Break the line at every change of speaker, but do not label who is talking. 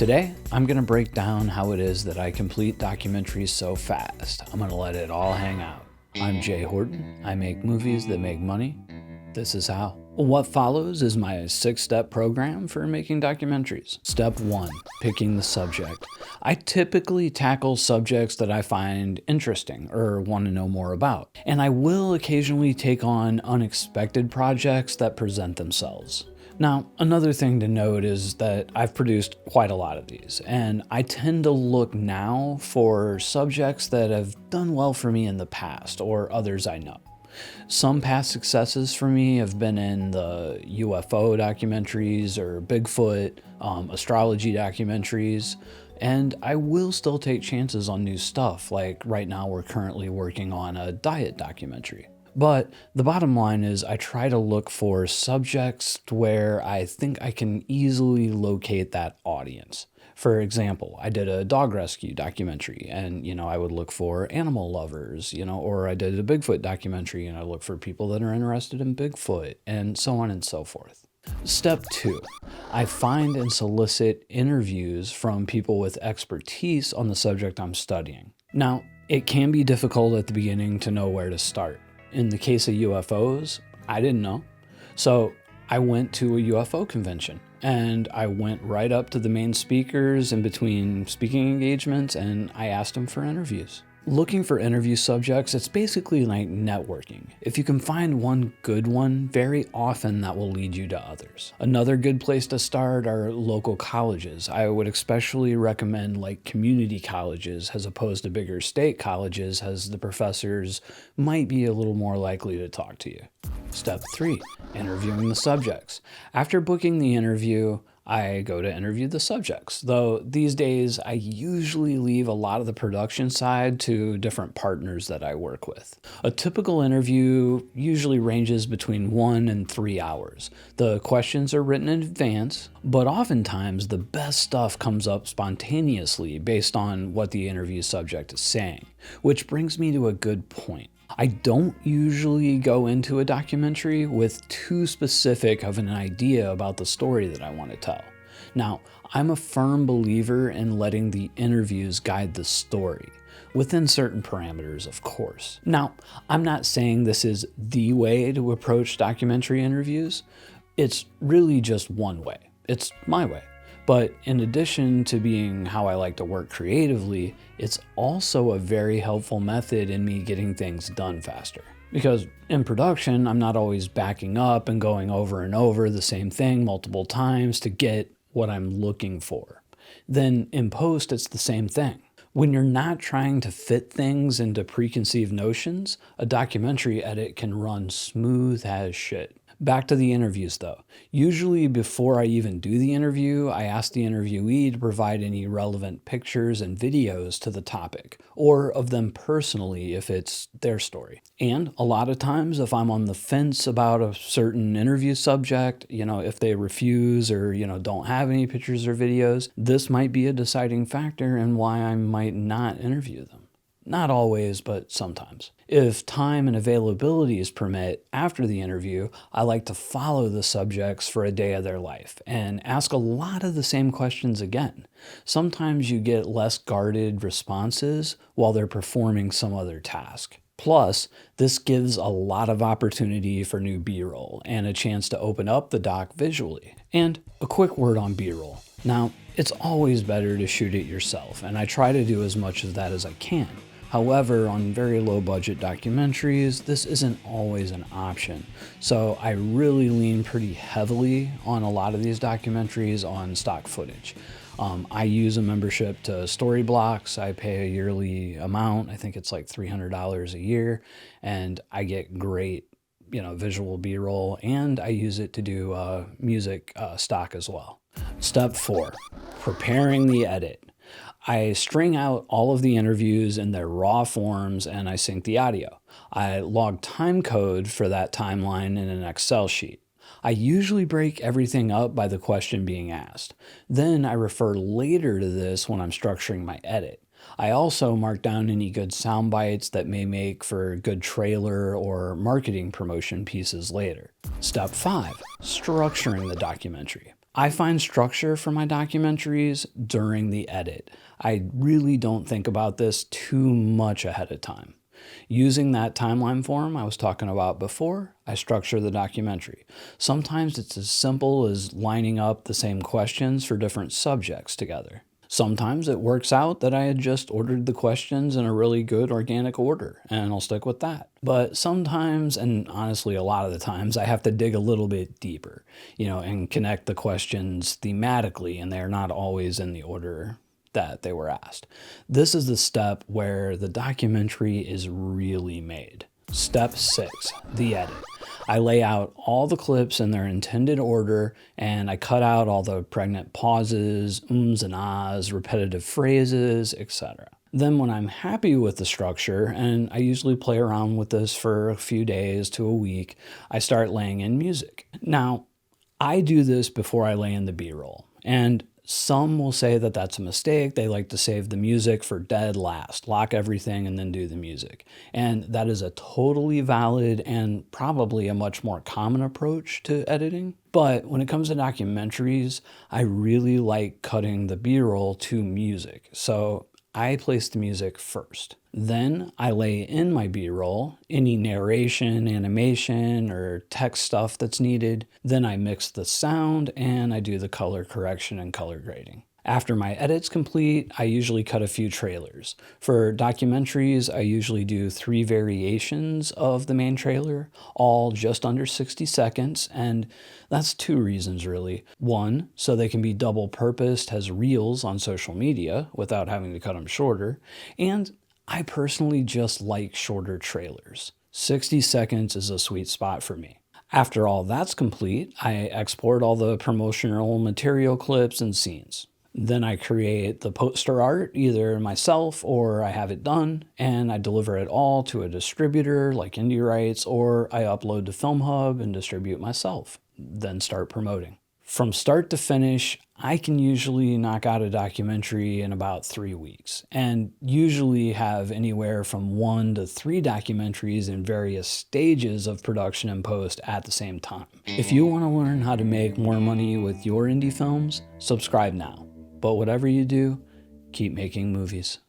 Today, I'm going to break down how it is that I complete documentaries so fast. I'm going to let it all hang out. I'm Jay Horton. I make movies that make money. This is how. What follows is my 6-step program for making documentaries. Step 1, picking the subject. I typically tackle subjects that I find interesting or want to know more about, and I will occasionally take on unexpected projects that present themselves. Now, another thing to note is that I've produced quite a lot of these, and I tend to look now for subjects that have done well for me in the past or others I know. Some past successes for me have been in the UFO documentaries or Bigfoot, astrology documentaries, and I will still take chances on new stuff, like right now we're currently working on a diet documentary. But the bottom line is I try to look for subjects where I think I can easily locate that audience. For example, I did a dog rescue documentary and, I would look for animal lovers, or I did a Bigfoot documentary and I look for people that are interested in Bigfoot and so on and so forth. Step 2, I find and solicit interviews from people with expertise on the subject I'm studying. Now, it can be difficult at the beginning to know where to start. In the case of UFOs, I didn't know. So I went to a UFO convention and I went right up to the main speakers in between speaking engagements and I asked them for interviews. Looking for interview subjects, it's basically like networking. If you can find one good one, very often that will lead you to others. Another good place to start are local colleges. I would especially recommend like community colleges as opposed to bigger state colleges, as the professors might be a little more likely to talk to you. Step 3, interviewing the subjects. After booking the interview, I go to interview the subjects, though these days I usually leave a lot of the production side to different partners that I work with. A typical interview usually ranges between 1 and 3 hours. The questions are written in advance, but oftentimes the best stuff comes up spontaneously based on what the interview subject is saying, which brings me to a good point. I don't usually go into a documentary with too specific of an idea about the story that I want to tell. Now, I'm a firm believer in letting the interviews guide the story, within certain parameters, of course. Now, I'm not saying this is the way to approach documentary interviews. It's really just one way. It's my way. But in addition to being how I like to work creatively, it's also a very helpful method in me getting things done faster. Because in production, I'm not always backing up and going over and over the same thing multiple times to get what I'm looking for. Then in post, it's the same thing. When you're not trying to fit things into preconceived notions, a documentary edit can run smooth as shit. Back to the interviews though. Usually before I even do the interview, I ask the interviewee to provide any relevant pictures and videos to the topic, or of them personally if it's their story. And a lot of times if I'm on the fence about a certain interview subject, if they refuse or, don't have any pictures or videos, this might be a deciding factor in why I might not interview them. Not always, but sometimes. If time and availabilities permit, after the interview, I like to follow the subjects for a day of their life and ask a lot of the same questions again. Sometimes you get less guarded responses while they're performing some other task. Plus, this gives a lot of opportunity for new B-roll and a chance to open up the doc visually. And a quick word on B-roll. Now, it's always better to shoot it yourself, and I try to do as much of that as I can. However, on very low budget documentaries, this isn't always an option. So I really lean pretty heavily on a lot of these documentaries on stock footage. I use a membership to Storyblocks. I pay a yearly amount. I think it's like $300 a year, and I get great, visual B-roll, and I use it to do music stock as well. Step 4, preparing the edit. I string out all of the interviews in their raw forms and I sync the audio. I log time code for that timeline in an Excel sheet. I usually break everything up by the question being asked. Then I refer later to this when I'm structuring my edit. I also mark down any good sound bites that may make for good trailer or marketing promotion pieces later. Step 5, structuring the documentary. I find structure for my documentaries during the edit. I really don't think about this too much ahead of time. Using that timeline form I was talking about before, I structure the documentary. Sometimes it's as simple as lining up the same questions for different subjects together. Sometimes it works out that I had just ordered the questions in a really good organic order, and I'll stick with that. But sometimes, and honestly a lot of the times, I have to dig a little bit deeper, and connect the questions thematically, and they're not always in the order that they were asked. This is the step where the documentary is really made. Step 6, the edit. I lay out all the clips in their intended order, and I cut out all the pregnant pauses, ums and ahs, repetitive phrases, etc. Then when I'm happy with the structure, and I usually play around with this for a few days to a week, I start laying in music. Now, I do this before I lay in the B-roll, and some will say that that's a mistake. They like to save the music for dead last, lock everything and then do the music. And that is a totally valid and probably a much more common approach to editing. But when it comes to documentaries, I really like cutting the B-roll to music. So I place the music first. Then I lay in my B-roll, any narration, animation, or text stuff that's needed. Then I mix the sound and I do the color correction and color grading. After my edit's complete, I usually cut a few trailers. For documentaries, I usually do 3 variations of the main trailer, all just under 60 seconds, and that's 2 reasons really. 1, so they can be double purposed as reels on social media without having to cut them shorter, and I personally just like shorter trailers. 60 seconds is a sweet spot for me. After all that's complete, I export all the promotional material clips and scenes. Then I create the poster art, either myself or I have it done, and I deliver it all to a distributor like Indie Rights, or I upload to FilmHUB and distribute myself, then start promoting. From start to finish, I can usually knock out a documentary in about 3 weeks, and usually have anywhere from 1 to 3 documentaries in various stages of production and post at the same time. If you want to learn how to make more money with your indie films, subscribe now. But whatever you do, keep making movies.